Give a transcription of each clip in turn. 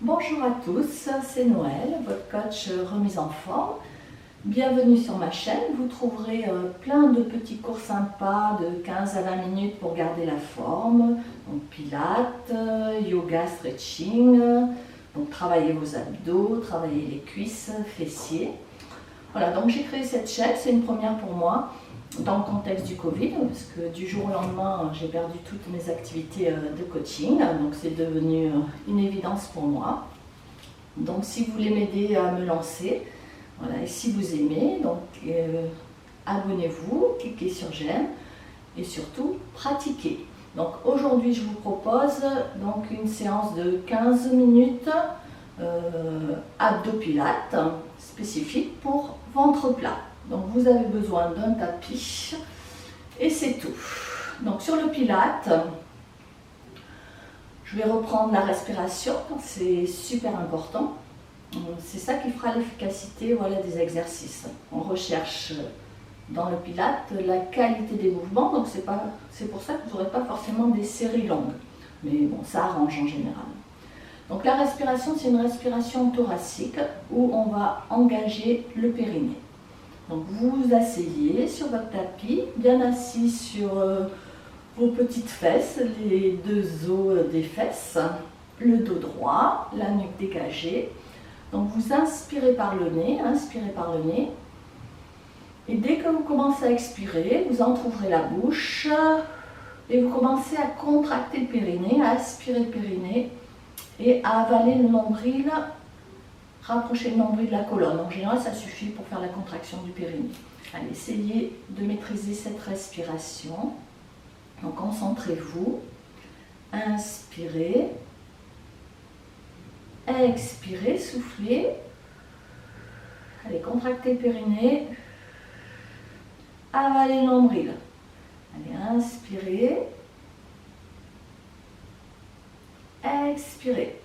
Bonjour à tous, c'est Noël, votre coach remise en forme. Bienvenue sur ma chaîne, vous trouverez plein de petits cours sympas de 15 à 20 minutes pour garder la forme. Donc pilates, yoga, stretching, donc travailler vos abdos, travailler les cuisses, fessiers. Voilà, donc j'ai créé cette chaîne, c'est une première pour moi dans le contexte du Covid, parce que du jour au lendemain, j'ai perdu toutes mes activités de coaching, donc c'est devenu une évidence pour moi. Donc si vous voulez m'aider à me lancer, voilà, et si vous aimez, donc abonnez-vous, cliquez sur j'aime et surtout pratiquez. Donc aujourd'hui je vous propose donc une séance de 15 minutes abdos-pilates spécifique pour ventre plat. Donc vous avez besoin d'un tapis et c'est tout. Donc sur le pilate, je vais reprendre la respiration, c'est super important. C'est ça qui fera l'efficacité des exercices. On recherche dans le pilate la qualité des mouvements, donc c'est pour ça que vous n'aurez pas forcément des séries longues. Mais bon, ça arrange en général. Donc la respiration, c'est une respiration thoracique où on va engager le périnée. Donc vous vous asseyez sur votre tapis, bien assis sur vos petites fesses, les deux os des fesses, le dos droit, la nuque dégagée. Donc vous inspirez par le nez, et dès que vous commencez à expirer, vous entrouvrez la bouche et vous commencez à contracter le périnée, à aspirer le périnée et à avaler le nombril, rapprocher le nombril de la colonne. En général, ça suffit pour faire la contraction du périnée. Allez, essayez de maîtriser cette respiration. Donc concentrez-vous, inspirez, expirez, soufflez. Allez, contractez le périnée, avalez le nombril. Allez, inspirez, expirez.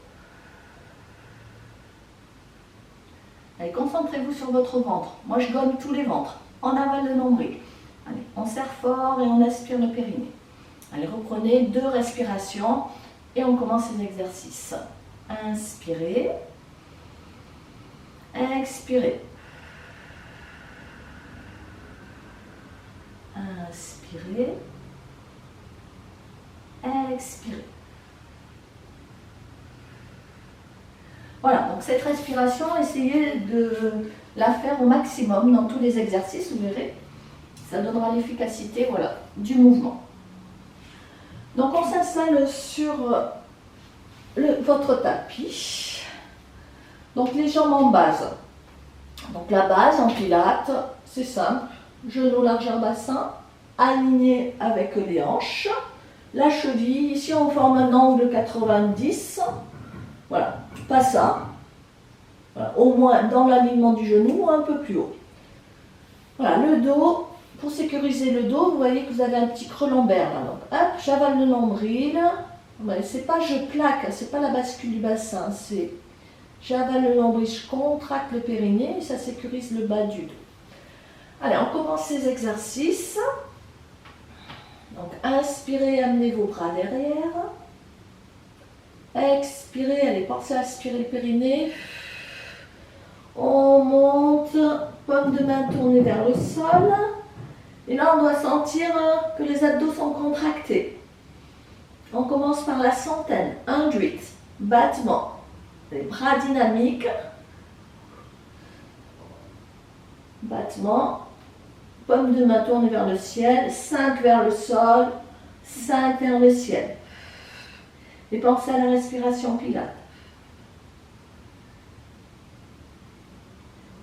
Allez, concentrez-vous sur votre ventre. Moi, je gomme tous les ventres. On avale le nombril. Allez, on serre fort et on aspire le périnée. Allez, reprenez 2 respirations et on commence les exercices. Inspirez. Expirez. Inspirez. Expirez. Voilà, donc cette respiration, essayez de la faire au maximum dans tous les exercices, vous verrez. Ça donnera l'efficacité du mouvement. Donc on s'installe sur votre tapis. Donc les jambes en base. Donc la base en pilates, c'est simple. Genoux largeur bassin, aligné avec les hanches. La cheville, ici on forme un angle 90. Voilà, pas ça. Voilà, au moins dans l'alignement du genou ou un peu plus haut. Voilà, le dos, pour sécuriser le dos, vous voyez que vous avez un petit creux lombaire. Là. Donc hop, j'avale le nombril. C'est pas je plaque, c'est pas la bascule du bassin, c'est j'avale le nombril, je contracte le périnée et ça sécurise le bas du dos. Allez, on commence ces exercices. Donc inspirez, amenez vos bras derrière. Expirez, allez, pensez à aspirer le périnée. On monte, paume de main tournée vers le sol. Et là, on doit sentir que les abdos sont contractés. On commence par la centaine, 100, battement. Les bras dynamiques. Battement. Paume de main tournée vers le ciel. 5 vers le sol. 5 vers le ciel. Et pensez à la respiration pilate.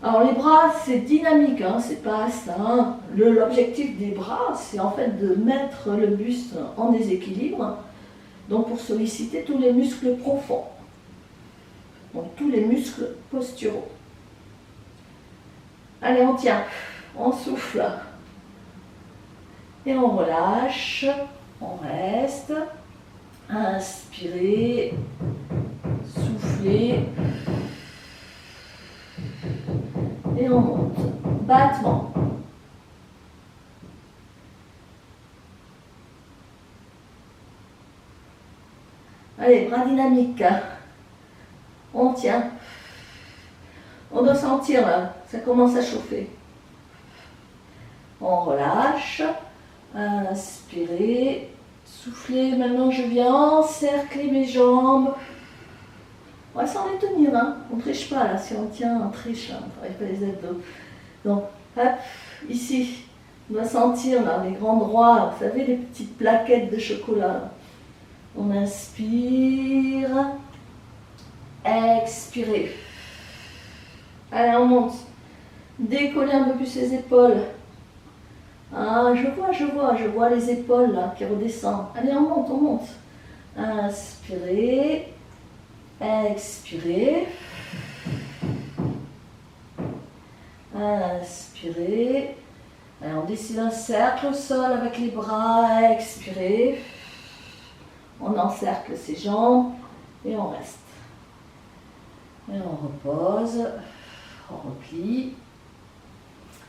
Alors les bras, c'est dynamique, c'est pas ça. L'objectif des bras, c'est en fait de mettre le buste en déséquilibre. Donc pour solliciter tous les muscles profonds. Donc tous les muscles posturaux. Allez, on tient, on souffle. Et on relâche, on reste. Inspirez, soufflez. Et on monte. Battement. Allez, bras dynamiques. On tient. On doit sentir là, ça commence à chauffer. On relâche. Inspirez. Soufflez. Maintenant, je viens encercler mes jambes. Ouais, sans les tenir, hein. On ne triche pas là. Si on tient, on triche. Hein. On ne travaille pas les abdos. Donc, hop, ici. On doit sentir là, les grands droits. Vous savez, les petites plaquettes de chocolat. Là. On inspire. Expirez. Allez, on monte. Décollez un peu plus les épaules. Ah, je vois les épaules là qui redescendent. Allez, on monte, on monte. Inspirez. Expirez. Inspirez. Allez, on dessine un cercle au sol avec les bras. Expirez. On encercle ses jambes et on reste. Et on repose. On replie.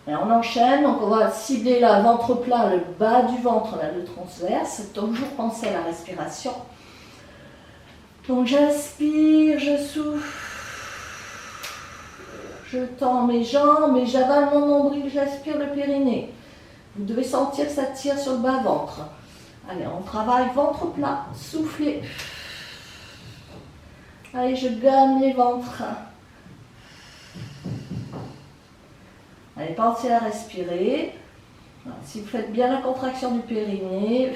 Et on enchaîne, donc on va cibler là, ventre plat, le bas du ventre, là, le transverse. Toujours penser à la respiration. Donc j'inspire, je souffle. Je tends mes jambes et j'avale mon nombril, j'aspire le périnée. Vous devez sentir que ça tire sur le bas-ventre. Allez, on travaille ventre plat, soufflez. Allez, je gagne les ventres. Allez, pensez à respirer. Voilà, si vous faites bien la contraction du périnée,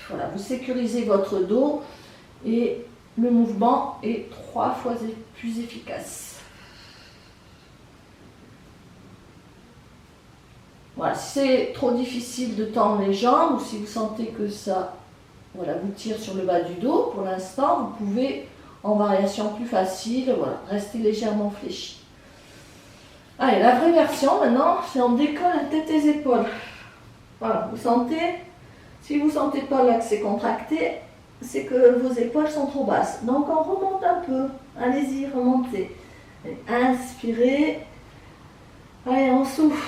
voilà, vous sécurisez votre dos et le mouvement est 3 fois plus efficace. Voilà, si c'est trop difficile de tendre les jambes ou si vous sentez que ça voilà, vous tire sur le bas du dos, pour l'instant, vous pouvez, en variation plus facile, voilà, rester légèrement fléchi. Allez, la vraie version maintenant, c'est on décolle la tête et les épaules. Voilà, vous sentez, si vous ne sentez pas là que c'est contracté, c'est que vos épaules sont trop basses. Donc on remonte un peu, allez-y, remontez. Allez, inspirez, allez, on souffle.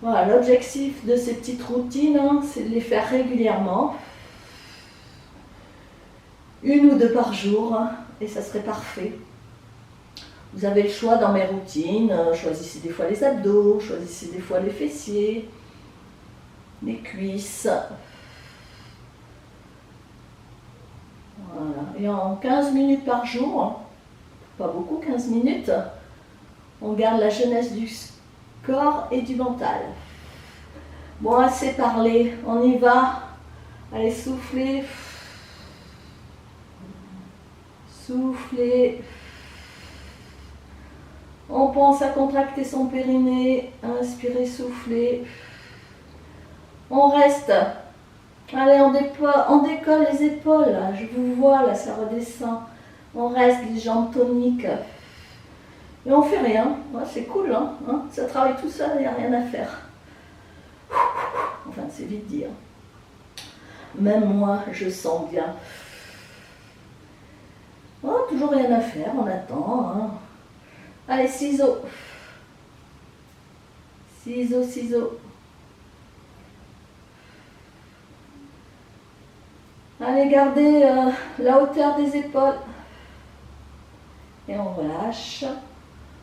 Voilà, l'objectif de ces petites routines, hein, c'est de les faire régulièrement. 1 ou 2 par jour, hein, et ça serait parfait. Vous avez le choix dans mes routines, choisissez des fois les abdos, choisissez des fois les fessiers, les cuisses. Voilà. Et en 15 minutes par jour, pas beaucoup, 15 minutes, on garde la jeunesse du corps et du mental. Bon, assez parlé, on y va. Allez, soufflez. Soufflez. On pense à contracter son périnée. Inspirez, soufflez. On reste. Allez, on décolle les épaules. Là. Je vous vois, là, ça redescend. On reste, les jambes toniques. Et on fait rien. Ouais, c'est cool, hein, ça travaille tout seul, il n'y a rien à faire. Enfin, c'est vite dire. Même moi, je sens bien. Oh, toujours rien à faire, on attend. Hein. Allez, ciseaux. Ciseaux, ciseaux. Allez, gardez la hauteur des épaules. Et on relâche.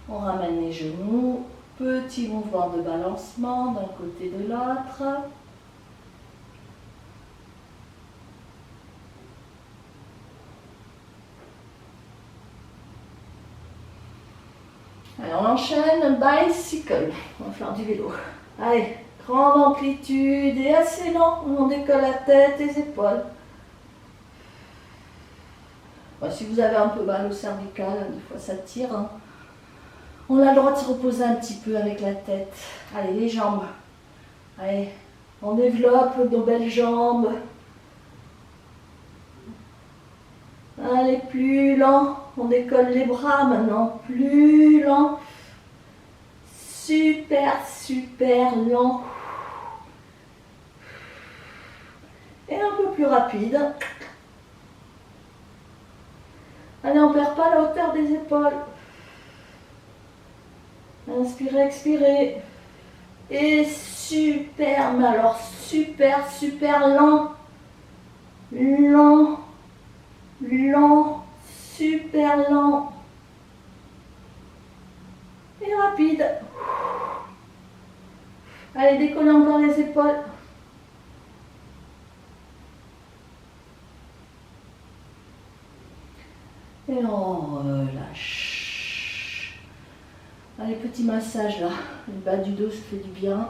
On ramène les genoux. Petit mouvement de balancement d'un côté de l'autre. Allez, on enchaîne bicycle. On va faire du vélo. Allez, grande amplitude et assez lent. On décolle la tête et les épaules. Bon, si vous avez un peu mal au cervical, des fois ça tire. Hein. On a le droit de se reposer un petit peu avec la tête. Allez, les jambes. Allez, on développe nos belles jambes. Allez, plus lent. On décolle les bras maintenant. Plus lent. Super, super lent. Et un peu plus rapide. Allez, on ne perd pas la hauteur des épaules. Inspirez, expirez. Et super, mais alors super, super lent. Lent. lent, super lent et rapide. Allez, décollez encore les épaules. Et on relâche. Allez, petit massage là. Le bas du dos, ça fait du bien.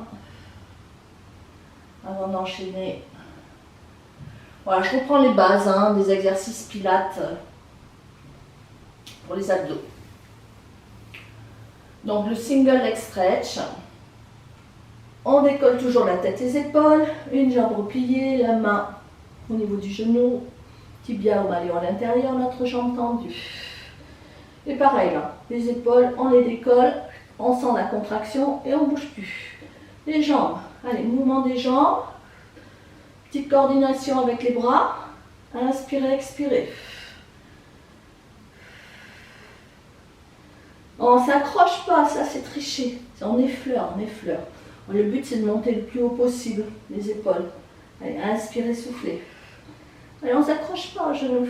Avant d'enchaîner. Voilà, je reprends les bases des exercices pilates pour les abdos. Donc le single leg stretch. On décolle toujours la tête et les épaules. Une jambe repliée, la main au niveau du genou. Tibia ou malléole à l'intérieur, notre jambe tendue. Et pareil là, les épaules, on les décolle, on sent la contraction et on ne bouge plus. Les jambes, allez, mouvement des jambes. Petite coordination avec les bras. Inspirez, expirez. On ne s'accroche pas, ça c'est tricher. On effleure, on effleure. Le but c'est de monter le plus haut possible, les épaules. Allez, inspirez, soufflez. Allez, on ne s'accroche pas aux genoux.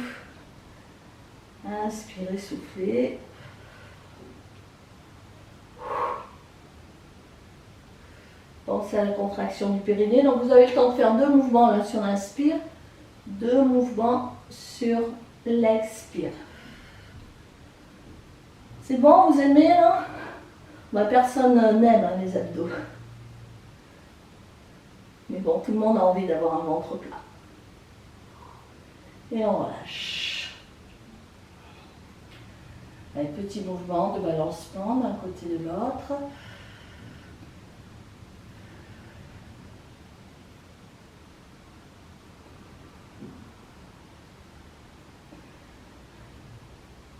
Inspirez, soufflez. Pensez à la contraction du périnée. Donc vous avez le temps de faire 2 mouvements là sur l'inspire, 2 mouvements sur l'expire. C'est bon, vous aimez là? Personne n'aime les abdos. Mais bon, tout le monde a envie d'avoir un ventre plat. Et on relâche. Allez, petit mouvement de balancement d'un côté de l'autre.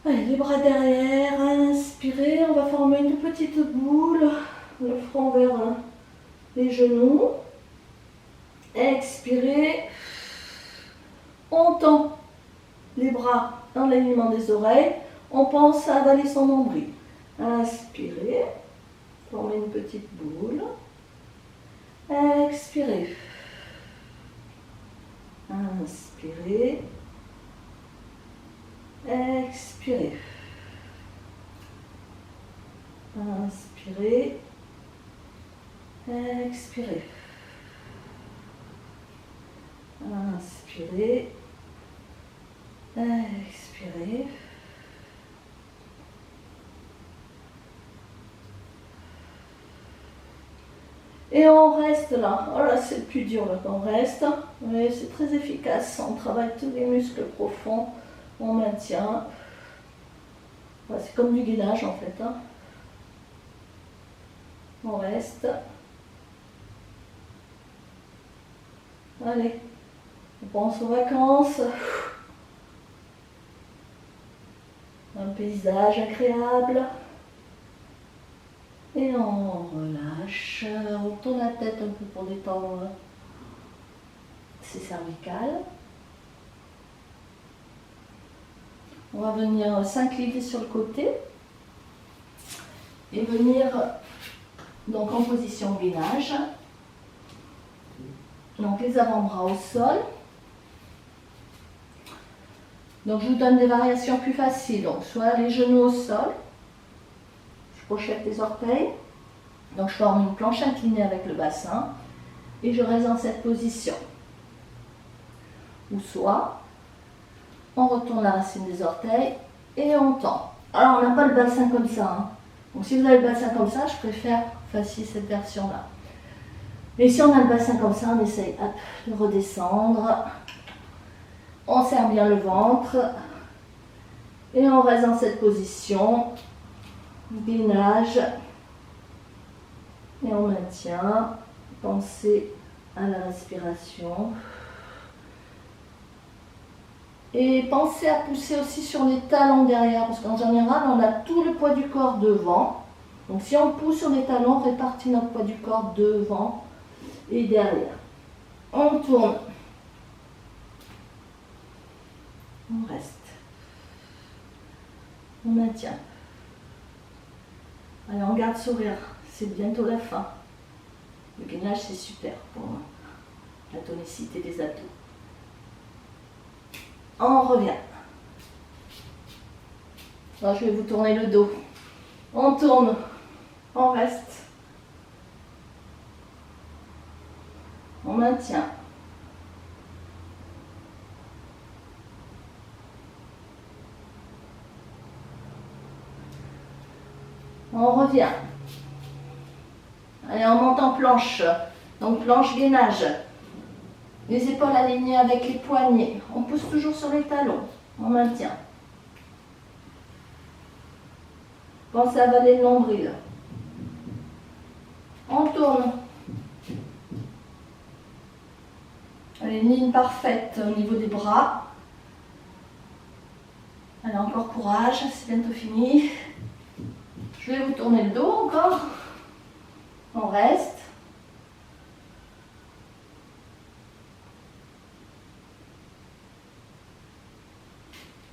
Allez, les bras derrière, inspirez, on va former une petite boule, le front vers les genoux. Expirez, on tend les bras dans l'alignement des oreilles, on pense à avaler son nombril. Inspirez, formez une petite boule. Expirez. Inspirez. Expirez. Inspirez. Expirez. Inspirez. Expirez. Et on reste là. Oh là, c'est le plus dur là qu'on reste. Mais c'est très efficace. On travaille tous les muscles profonds. On maintient. Ouais, c'est comme du gainage en fait. On reste. Allez. On pense aux vacances. Un paysage agréable. Et on relâche. On tourne la tête un peu pour détendre ses cervicales. On va venir s'incliner sur le côté et venir donc en position gainage. Donc les avant-bras au sol. Donc je vous donne des variations plus faciles. Donc soit les genoux au sol, je pochette les orteils. Donc je forme une planche inclinée avec le bassin et je reste dans cette position. Ou soit on retourne la racine des orteils et on tend. Alors on n'a pas le bassin comme ça. Donc si vous avez le bassin comme ça, je préfère facile cette version-là. Et si on a le bassin comme ça, on essaye de redescendre. On serre bien le ventre. Et on reste dans cette position. Gainage. Et on maintient. Pensez à la respiration. Et pensez à pousser aussi sur les talons derrière, parce qu'en général, on a tout le poids du corps devant. Donc si on pousse sur les talons, on répartit notre poids du corps devant et derrière. On tourne. On reste. On maintient. Allez, on garde sourire. C'est bientôt la fin. Le gainage, c'est super pour la tonicité des abdos. On revient. Là, je vais vous tourner le dos. On tourne, on reste. On maintient. On revient. Allez, on monte en planche. Donc planche gainage. Les épaules alignées avec les poignets. On pousse toujours sur les talons. On maintient. Pensez à avaler le nombril. On tourne. Allez, une ligne parfaite au niveau des bras. Allez, encore courage, c'est bientôt fini. Je vais vous tourner le dos encore. On reste.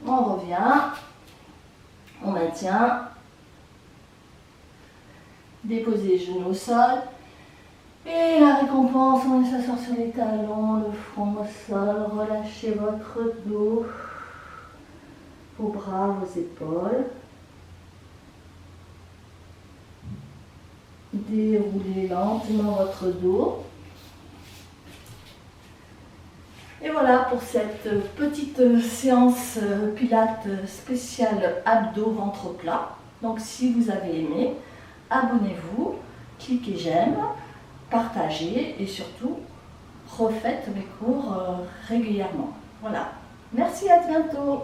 On revient. On maintient. Déposez les genoux au sol. Et la récompense, on laisse s'asseoir sur les talons, le front au sol. Relâchez votre dos, vos bras, vos épaules. Déroulez lentement votre dos. Et voilà pour cette petite séance pilates spéciale abdos ventre plat. Donc si vous avez aimé, abonnez-vous, cliquez j'aime, partagez et surtout refaites mes cours régulièrement. Voilà. Merci, à bientôt.